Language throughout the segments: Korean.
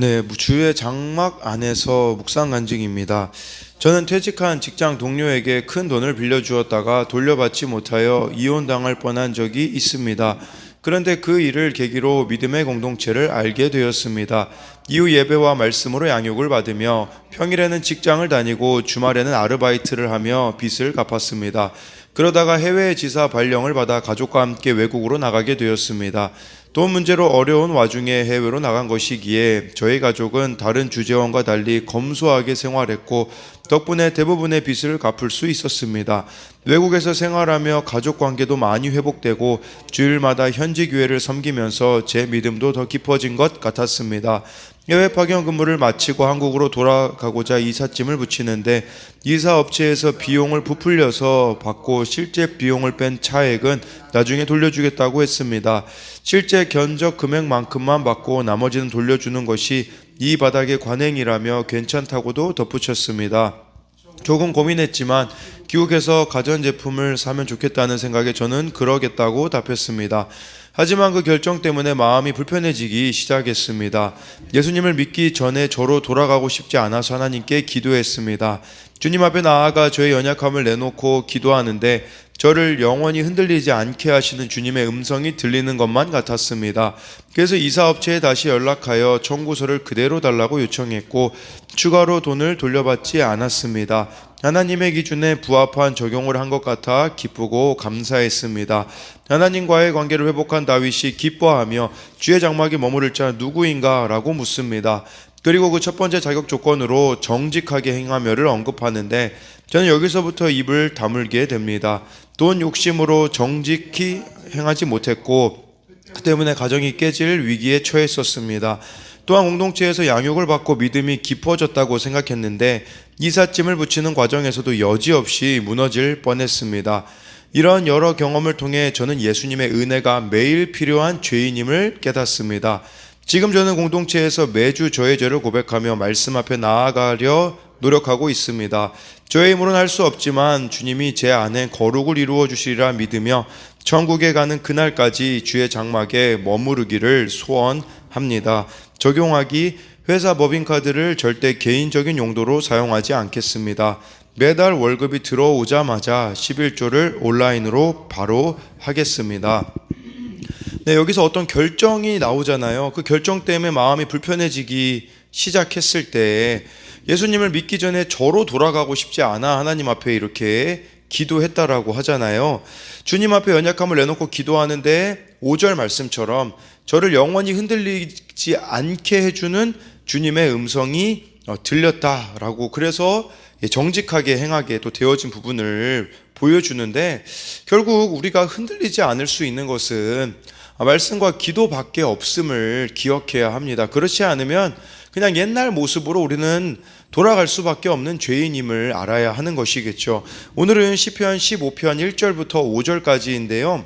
네, 주의 장막 안에서 묵상 간증입니다. 저는 퇴직한 직장 동료에게 큰 돈을 빌려주었다가 돌려받지 못하여 이혼당할 뻔한 적이 있습니다. 그런데 그 일을 계기로 믿음의 공동체를 알게 되었습니다. 이후 예배와 말씀으로 양육을 받으며 평일에는 직장을 다니고 주말에는 아르바이트를 하며 빚을 갚았습니다. 그러다가 해외 지사 발령을 받아 가족과 함께 외국으로 나가게 되었습니다. 돈 문제로 어려운 와중에 해외로 나간 것이기에 저희 가족은 다른 주재원과 달리 검소하게 생활했고 덕분에 대부분의 빚을 갚을 수 있었습니다. 외국에서 생활하며 가족 관계도 많이 회복되고 주일마다 현지 교회를 섬기면서 제 믿음도 더 깊어진 것 같았습니다. 해외 파견 근무를 마치고 한국으로 돌아가고자 이삿짐을 붙이는데 이사업체에서 비용을 부풀려서 받고 실제 비용을 뺀 차액은 나중에 돌려주겠다고 했습니다. 실제 견적 금액만큼만 받고 나머지는 돌려주는 것이 이 바닥의 관행이라며 괜찮다고도 덧붙였습니다. 조금 고민했지만 귀국해서 가전제품을 사면 좋겠다는 생각에 저는 그러겠다고 답했습니다. 하지만 그 결정 때문에 마음이 불편해지기 시작했습니다. 예수님을 믿기 전에 저로 돌아가고 싶지 않아서 하나님께 기도했습니다. 주님 앞에 나아가 저의 연약함을 내놓고 기도하는데 저를 영원히 흔들리지 않게 하시는 주님의 음성이 들리는 것만 같았습니다. 그래서 이사업체에 다시 연락하여 청구서를 그대로 달라고 요청했고 추가로 돈을 돌려받지 않았습니다. 하나님의 기준에 부합한 적용을 한 것 같아 기쁘고 감사했습니다. 하나님과의 관계를 회복한 다윗이 기뻐하며 주의 장막에 머무를 자 누구인가? 라고 묻습니다. 그리고 그 첫 번째 자격 조건으로 정직하게 행하며를 언급하는데 저는 여기서부터 입을 다물게 됩니다. 돈 욕심으로 정직히 행하지 못했고 그 때문에 가정이 깨질 위기에 처했었습니다. 또한 공동체에서 양육을 받고 믿음이 깊어졌다고 생각했는데 이삿짐을 붙이는 과정에서도 여지없이 무너질 뻔했습니다. 이런 여러 경험을 통해 저는 예수님의 은혜가 매일 필요한 죄인임을 깨닫습니다. 지금 저는 공동체에서 매주 저의 죄를 고백하며 말씀 앞에 나아가려 노력하고 있습니다. 저의 힘으로는 할 수 없지만 주님이 제 안에 거룩을 이루어 주시리라 믿으며 천국에 가는 그날까지 주의 장막에 머무르기를 소원합니다. 적용하기: 회사 법인카드를 절대 개인적인 용도로 사용하지 않겠습니다. 매달 월급이 들어오자마자 11조를 온라인으로 바로 하겠습니다. 네, 여기서 어떤 결정이 나오잖아요. 그 결정 때문에 마음이 불편해지기 시작했을 때 예수님을 믿기 전에 저로 돌아가고 싶지 않아 하나님 앞에 이렇게 기도했다라고 하잖아요. 주님 앞에 연약함을 내놓고 기도하는데 5절 말씀처럼 저를 영원히 흔들리지 않게 해주는 주님의 음성이 들렸다라고, 그래서 정직하게 행하게 또 되어진 부분을 보여주는데, 결국 우리가 흔들리지 않을 수 있는 것은 말씀과 기도밖에 없음을 기억해야 합니다. 그렇지 않으면 그냥 옛날 모습으로 우리는 돌아갈 수밖에 없는 죄인임을 알아야 하는 것이겠죠. 오늘은 시편 15편 1절부터 5절까지인데요.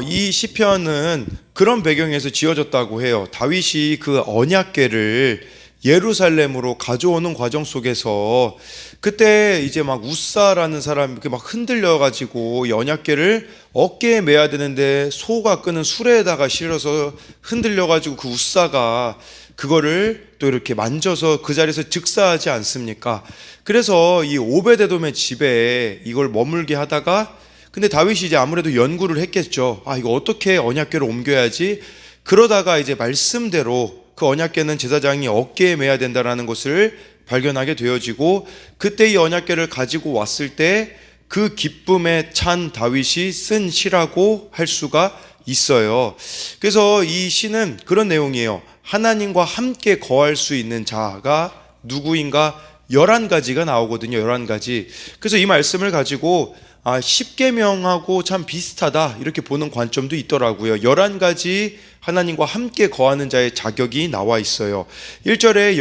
이 시편은 그런 배경에서 지어졌다고 해요. 다윗이 그 언약궤를 예루살렘으로 가져오는 과정 속에서 그때 이제 막 우사라는 사람이 막 흔들려가지고 이 언약궤를 어깨에 매야 되는데 소가 끄는 수레에다가 실어서 흔들려가지고 그 우사가 그거를 또 이렇게 만져서 그 자리에서 즉사하지 않습니까? 그래서 이 오베데돔의 집에 이걸 머물게 하다가, 근데 다윗이 이제 아무래도 연구를 했겠죠. 이거 어떻게 언약궤를 옮겨야지? 그러다가 이제 말씀대로 그 언약궤는 제사장이 어깨에 매야 된다라는 것을 발견하게 되어지고, 그때 이 언약궤를 가지고 왔을 때 그 기쁨에 찬 다윗이 쓴 시라고 할 수가 있어요. 그래서 이 시는 그런 내용이에요. 하나님과 함께 거할 수 있는 자가 누구인가 11가지가 나오거든요. 11가지. 그래서 이 말씀을 가지고 10계명하고 참 비슷하다 이렇게 보는 관점도 있더라고요. 11가지 하나님과 함께 거하는 자의 자격이 나와 있어요. 1절에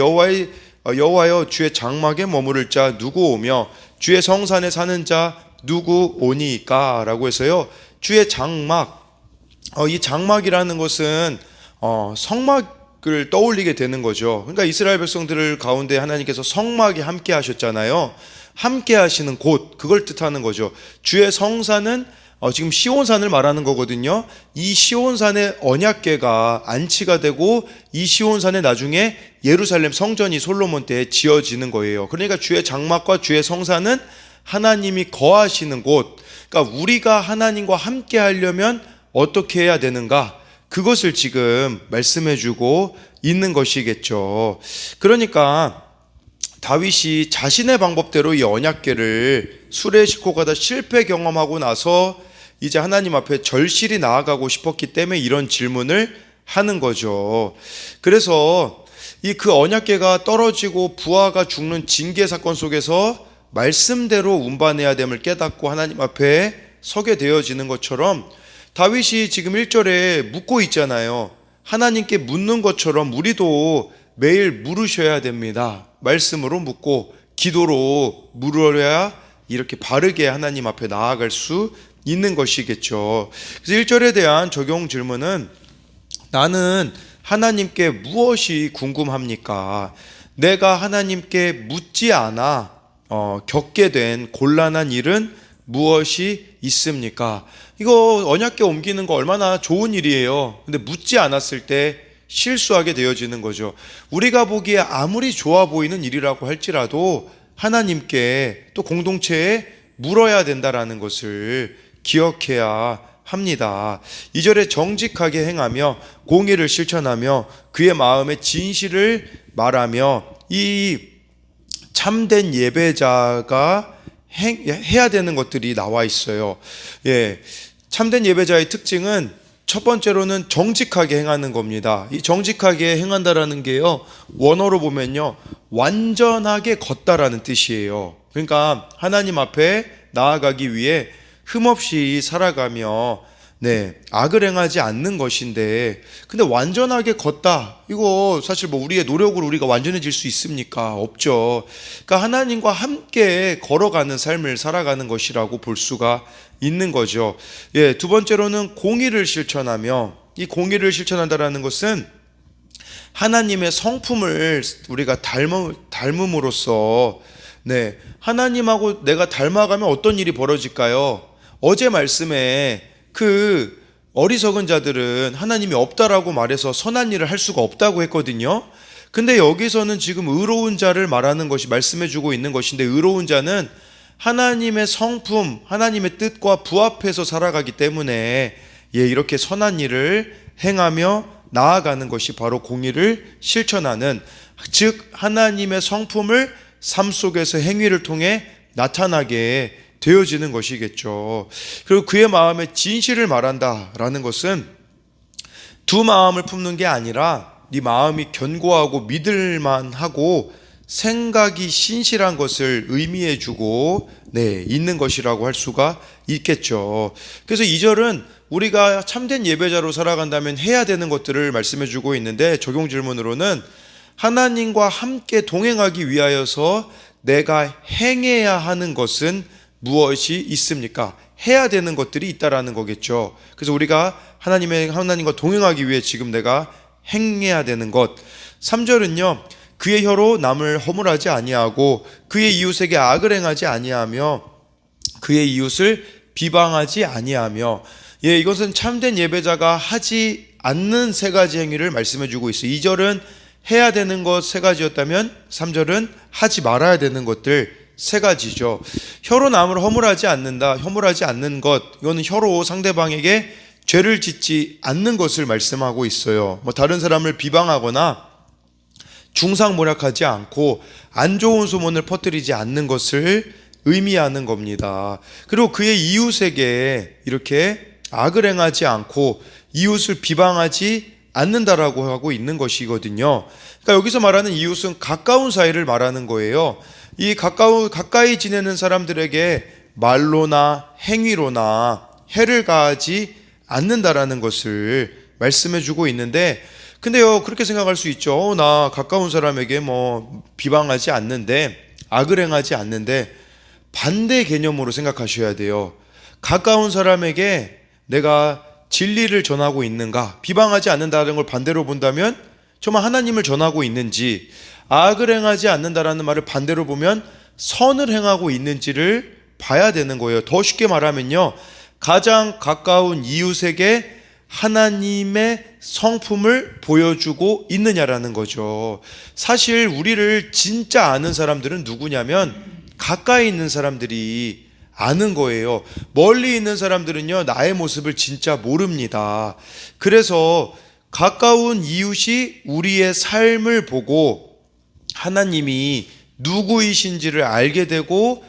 여호와여 주의 장막에 머무를 자 누구 오며 주의 성산에 사는 자 누구 오니까? 라고 해서요, 주의 장막, 이 장막이라는 것은 성막을 떠올리게 되는 거죠. 그러니까 이스라엘 백성들 가운데 하나님께서 성막이 함께 하셨잖아요. 함께 하시는 곳, 그걸 뜻하는 거죠. 주의 성산은 지금 시온산을 말하는 거거든요. 이 시온산의 언약궤가 안치가 되고 이 시온산에 나중에 예루살렘 성전이 솔로몬 때에 지어지는 거예요. 그러니까 주의 장막과 주의 성산은 하나님이 거하시는 곳. 그러니까 우리가 하나님과 함께 하려면 어떻게 해야 되는가? 그것을 지금 말씀해 주고 있는 것이겠죠. 그러니까 다윗이 자신의 방법대로 이 언약궤를 수레에 싣고 가다 실패 경험하고 나서 이제 하나님 앞에 절실히 나아가고 싶었기 때문에 이런 질문을 하는 거죠. 그래서 이 그 언약궤가 떨어지고 부하가 죽는 징계 사건 속에서 말씀대로 운반해야 됨을 깨닫고 하나님 앞에 서게 되어지는 것처럼 다윗이 지금 1절에 묻고 있잖아요. 하나님께 묻는 것처럼 우리도 매일 물으셔야 됩니다. 말씀으로 묻고 기도로 물어야 이렇게 바르게 하나님 앞에 나아갈 수 있는 것이겠죠. 그래서 1절에 대한 적용 질문은 나는 하나님께 무엇이 궁금합니까? 내가 하나님께 묻지 않아 겪게 된 곤란한 일은 무엇이 있습니까? 이거 언약궤 옮기는 거 얼마나 좋은 일이에요. 근데 묻지 않았을 때 실수하게 되어지는 거죠. 우리가 보기에 아무리 좋아 보이는 일이라고 할지라도 하나님께 또 공동체에 물어야 된다라는 것을 기억해야 합니다. 2절에 정직하게 행하며 공의를 실천하며 그의 마음에 진실을 말하며 이 참된 예배자가 해야 되는 것들이 나와 있어요. 참된 예배자의 특징은 첫 번째로는 정직하게 행하는 겁니다. 이 정직하게 행한다라는 게요, 원어로 보면요, 완전하게 걷다라는 뜻이에요. 그러니까 하나님 앞에 나아가기 위해 흠없이 살아가며 악을 행하지 않는 것인데, 근데 완전하게 걷다, 이거 사실 뭐 우리의 노력으로 우리가 완전해질 수 있습니까? 없죠. 그러니까 하나님과 함께 걸어가는 삶을 살아가는 것이라고 볼 수가 있는 거죠. 두 번째로는 공의를 실천하며, 이 공의를 실천한다라는 것은 하나님의 성품을 우리가 닮음으로써 하나님하고 내가 닮아가면 어떤 일이 벌어질까요? 어제 말씀에 그 어리석은 자들은 하나님이 없다라고 말해서 선한 일을 할 수가 없다고 했거든요. 근데 여기서는 지금 의로운 자를 말하는 것이 말씀해 주고 있는 것인데, 의로운 자는 하나님의 성품, 하나님의 뜻과 부합해서 살아가기 때문에 이렇게 선한 일을 행하며 나아가는 것이 바로 공의를 실천하는, 즉 하나님의 성품을 삶 속에서 행위를 통해 나타나게 되어지는 것이겠죠. 그리고 그의 마음에 진실을 말한다라는 것은 두 마음을 품는 게 아니라 네 마음이 견고하고 믿을만하고 생각이 신실한 것을 의미해 주고 있는 것이라고 할 수가 있겠죠. 그래서 2절은 우리가 참된 예배자로 살아간다면 해야 되는 것들을 말씀해 주고 있는데, 적용 질문으로는 하나님과 함께 동행하기 위하여서 내가 행해야 하는 것은 무엇이 있습니까? 해야 되는 것들이 있다라는 거겠죠. 그래서 우리가 하나님과 동행하기 위해 지금 내가 행해야 되는 것. 3절은요, 그의 혀로 남을 허물하지 아니하고 그의 이웃에게 악을 행하지 아니하며 그의 이웃을 비방하지 아니하며, 이것은 참된 예배자가 하지 않는 세 가지 행위를 말씀해 주고 있어요. 2절은 해야 되는 것 세 가지였다면 3절은 하지 말아야 되는 것들 세 가지죠. 혀로 남을 허물하지 않는다, 허물하지 않는 것, 이거는 혀로 상대방에게 죄를 짓지 않는 것을 말씀하고 있어요. 다른 사람을 비방하거나 중상모략하지 않고 안 좋은 소문을 퍼뜨리지 않는 것을 의미하는 겁니다. 그리고 그의 이웃에게 이렇게 악을 행하지 않고 이웃을 비방하지 않는다라고 하고 있는 것이거든요. 그러니까 여기서 말하는 이웃은 가까운 사이를 말하는 거예요. 이 가까이 지내는 사람들에게 말로나 행위로나 해를 가하지 않는다라는 것을 말씀해 주고 있는데, 근데요, 그렇게 생각할 수 있죠. 나 가까운 사람에게 비방하지 않는데, 악을 행하지 않는데, 반대 개념으로 생각하셔야 돼요. 가까운 사람에게 내가 진리를 전하고 있는가? 비방하지 않는다는 걸 반대로 본다면 정말 하나님을 전하고 있는지, 악을 행하지 않는다라는 말을 반대로 보면 선을 행하고 있는지를 봐야 되는 거예요. 더 쉽게 말하면요, 가장 가까운 이웃에게 하나님의 성품을 보여주고 있느냐라는 거죠. 사실 우리를 진짜 아는 사람들은 누구냐면 가까이 있는 사람들이 아는 거예요. 멀리 있는 사람들은요, 나의 모습을 진짜 모릅니다. 그래서 가까운 이웃이 우리의 삶을 보고 하나님이 누구이신지를 알게 되고,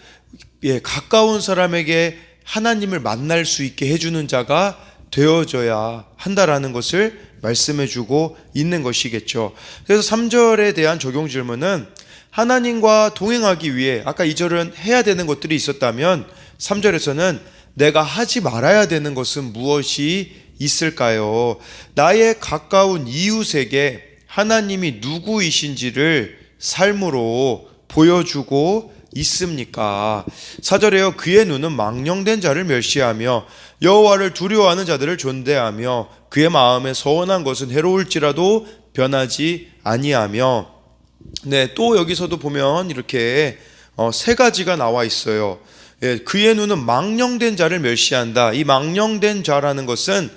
가까운 사람에게 하나님을 만날 수 있게 해주는 자가 되어져야 한다라는 것을 말씀해 주고 있는 것이겠죠. 그래서 3절에 대한 적용 질문은 하나님과 동행하기 위해 아까 2절은 해야 되는 것들이 있었다면 3절에서는 내가 하지 말아야 되는 것은 무엇이 있을까요? 나의 가까운 이웃에게 하나님이 누구이신지를 삶으로 보여주고 있습니까? 4절에요. 그의 눈은 망령된 자를 멸시하며 여호와를 두려워하는 자들을 존대하며 그의 마음에 서원한 것은 해로울지라도 변하지 아니하며. 네, 또 여기서도 보면 이렇게 세 가지가 나와 있어요. 그의 눈은 망령된 자를 멸시한다. 이 망령된 자라는 것은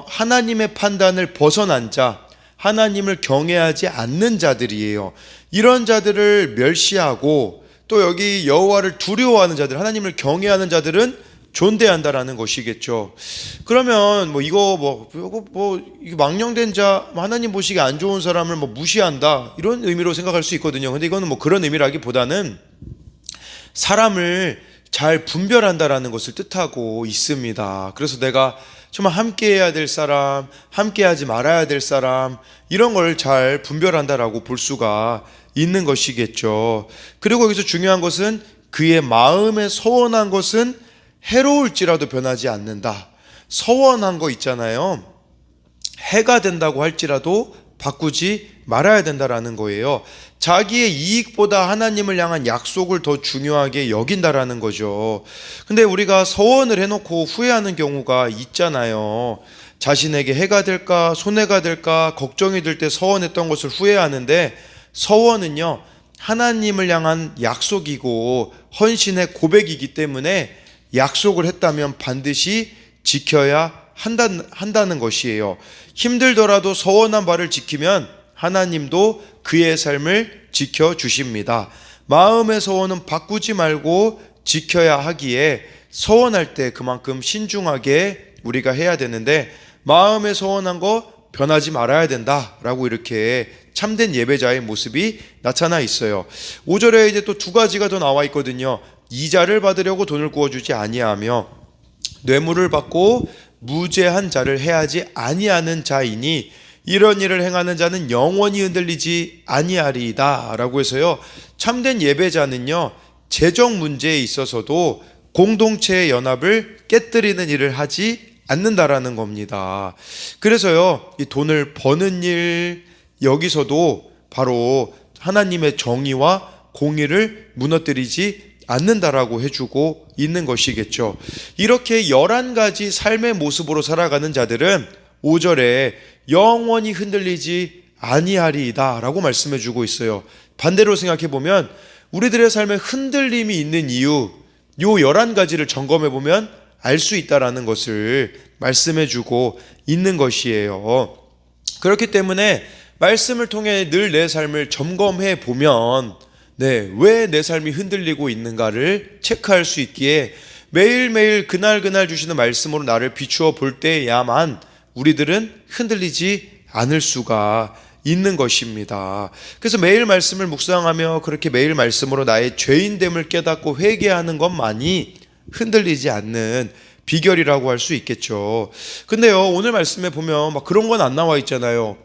하나님의 판단을 벗어난 자, 하나님을 경외하지 않는 자들이에요. 이런 자들을 멸시하고 또 여기 여호와를 두려워하는 자들, 하나님을 경외하는 자들은 존대한다라는 것이겠죠. 그러면 이거 망령된 자, 하나님 보시기에 안 좋은 사람을 무시한다, 이런 의미로 생각할 수 있거든요. 근데 이거는 그런 의미라기보다는 사람을 잘 분별한다라는 것을 뜻하고 있습니다. 그래서 내가 정말 함께해야 될 사람, 함께하지 말아야 될 사람, 이런 걸 잘 분별한다라고 볼 수가 있는 것이겠죠. 그리고 여기서 중요한 것은 그의 마음에 서원한 것은 해로울지라도 변하지 않는다. 서원한 거 있잖아요. 해가 된다고 할지라도 바꾸지 말아야 된다라는 거예요. 자기의 이익보다 하나님을 향한 약속을 더 중요하게 여긴다라는 거죠. 근데 우리가 서원을 해놓고 후회하는 경우가 있잖아요. 자신에게 해가 될까, 손해가 될까 걱정이 될 때 서원했던 것을 후회하는데, 서원은요, 하나님을 향한 약속이고 헌신의 고백이기 때문에 약속을 했다면 반드시 지켜야 한다는 것이에요. 힘들더라도 서원한 바를 지키면 하나님도 그의 삶을 지켜주십니다. 마음의 서원은 바꾸지 말고 지켜야 하기에 서원할 때 그만큼 신중하게 우리가 해야 되는데, 마음의 서원한 거 변하지 말아야 된다라고 이렇게 참된 예배자의 모습이 나타나 있어요. 5절에 이제 또 두 가지가 더 나와 있거든요. 이자를 받으려고 돈을 구워주지 아니하며 뇌물을 받고 무죄한 자를 해하지 아니하는 자이니 이런 일을 행하는 자는 영원히 흔들리지 아니하리이다 라고 해서요, 참된 예배자는요, 재정 문제에 있어서도 공동체의 연합을 깨뜨리는 일을 하지 않는다라는 겁니다. 그래서요, 이 돈을 버는 일, 여기서도 바로 하나님의 정의와 공의를 무너뜨리지 않는다라고 해주고 있는 것이겠죠. 이렇게 11가지 삶의 모습으로 살아가는 자들은 5절에 영원히 흔들리지 아니하리이다 라고 말씀해주고 있어요. 반대로 생각해보면 우리들의 삶에 흔들림이 있는 이유, 요 11가지를 점검해보면 알 수 있다라는 것을 말씀해주고 있는 것이에요. 그렇기 때문에 말씀을 통해 늘 내 삶을 점검해 보면 왜 내 삶이 흔들리고 있는가를 체크할 수 있기에 매일매일 그날 주시는 말씀으로 나를 비추어 볼 때야만 우리들은 흔들리지 않을 수가 있는 것입니다. 그래서 매일 말씀을 묵상하며 그렇게 매일 말씀으로 나의 죄인됨을 깨닫고 회개하는 것만이 흔들리지 않는 비결이라고 할 수 있겠죠. 근데요, 오늘 말씀에 보면 그런 건 안 나와 있잖아요.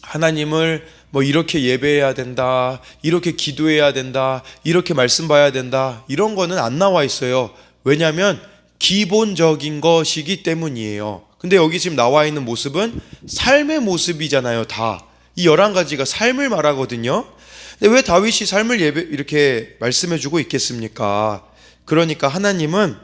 하나님을 이렇게 예배해야 된다, 이렇게 기도해야 된다, 이렇게 말씀 봐야 된다, 이런 거는 안 나와 있어요. 왜냐하면 기본적인 것이기 때문이에요. 근데 여기 지금 나와 있는 모습은 삶의 모습이잖아요. 다 이 11가지가 삶을 말하거든요. 근데 왜 다윗이 삶을 이렇게 말씀해주고 있겠습니까? 그러니까 하나님은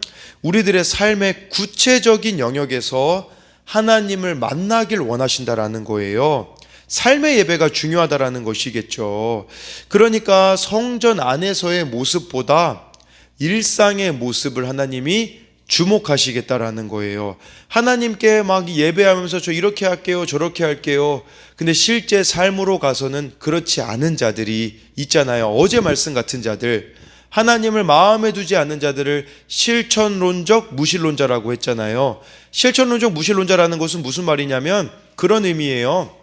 우리들의 삶의 구체적인 영역에서 하나님을 만나길 원하신다라는 거예요. 삶의 예배가 중요하다라는 것이겠죠. 그러니까 성전 안에서의 모습보다 일상의 모습을 하나님이 주목하시겠다라는 거예요. 하나님께 막 예배하면서 저 이렇게 할게요, 저렇게 할게요. 근데 실제 삶으로 가서는 그렇지 않은 자들이 있잖아요. 어제 말씀 같은 자들, 하나님을 마음에 두지 않는 자들을 실천론적 무신론자라고 했잖아요. 실천론적 무신론자라는 것은 무슨 말이냐면 그런 의미예요.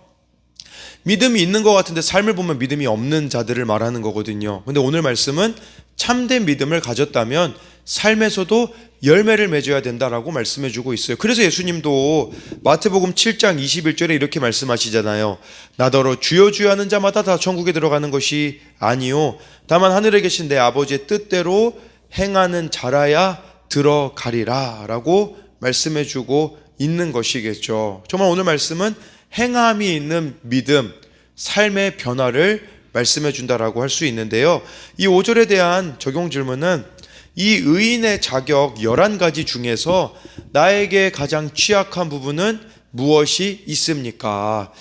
믿음이 있는 것 같은데 삶을 보면 믿음이 없는 자들을 말하는 거거든요. 근데 오늘 말씀은 참된 믿음을 가졌다면 삶에서도 열매를 맺어야 된다라고 말씀해 주고 있어요. 그래서 예수님도 마태복음 7장 21절에 이렇게 말씀하시잖아요. 나더러 주여 주여 하는 자마다 다 천국에 들어가는 것이 아니요 다만 하늘에 계신 내 아버지의 뜻대로 행하는 자라야 들어가리라 라고 말씀해 주고 있는 것이겠죠. 정말 오늘 말씀은 행함이 있는 믿음, 삶의 변화를 말씀해 준다라고 할 수 있는데요. 이 5절에 대한 적용 질문은 이 의인의 자격 11가지 중에서 나에게 가장 취약한 부분은 무엇이 있습니까?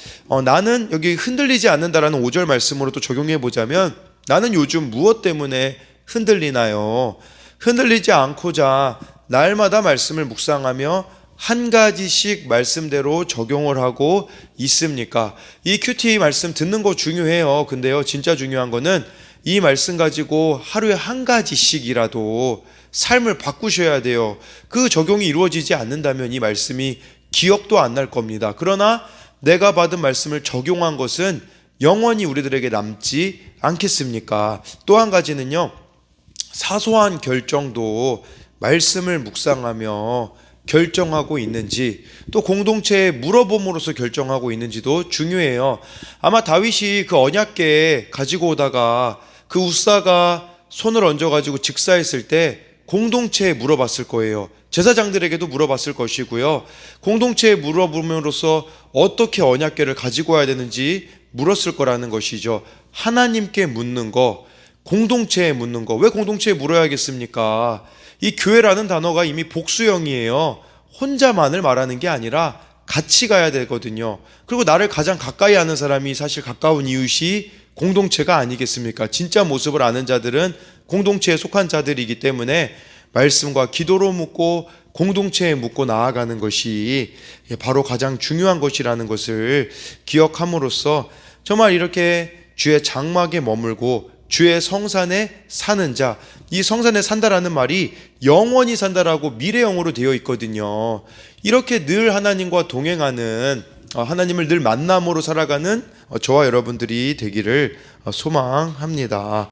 나는 여기 흔들리지 않는다라는 5절 말씀으로 또 적용해 보자면 나는 요즘 무엇 때문에 흔들리나요? 흔들리지 않고자 날마다 말씀을 묵상하며 한 가지씩 말씀대로 적용을 하고 있습니까? 이 큐티 말씀 듣는 거 중요해요. 근데요, 진짜 중요한 거는 이 말씀 가지고 하루에 한 가지씩이라도 삶을 바꾸셔야 돼요. 그 적용이 이루어지지 않는다면 이 말씀이 기억도 안 날 겁니다. 그러나 내가 받은 말씀을 적용한 것은 영원히 우리들에게 남지 않겠습니까? 또 한 가지는요, 사소한 결정도 말씀을 묵상하며 결정하고 있는지, 또 공동체에 물어봄으로써 결정하고 있는지도 중요해요. 아마 다윗이 그 언약궤 가지고 오다가 그 웃사가 손을 얹어가지고 직사했을 때 공동체에 물어봤을 거예요. 제사장들에게도 물어봤을 것이고요. 공동체에 물어봄으로써 어떻게 언약궤를 가지고 와야 되는지 물었을 거라는 것이죠. 하나님께 묻는 거, 공동체에 묻는 거. 왜 공동체에 물어야겠습니까? 이 교회라는 단어가 이미 복수형이에요. 혼자만을 말하는 게 아니라 같이 가야 되거든요. 그리고 나를 가장 가까이 아는 사람이 사실 가까운 이웃이 공동체가 아니겠습니까? 진짜 모습을 아는 자들은 공동체에 속한 자들이기 때문에 말씀과 기도로 묻고 공동체에 묻고 나아가는 것이 바로 가장 중요한 것이라는 것을 기억함으로써 정말 이렇게 주의 장막에 머물고 주의 성산에 사는 자, 이 성산에 산다라는 말이 영원히 산다라고 미래형으로 되어 있거든요. 이렇게 늘 하나님과 동행하는, 하나님을 늘 만남으로 살아가는 저와 여러분들이 되기를 소망합니다.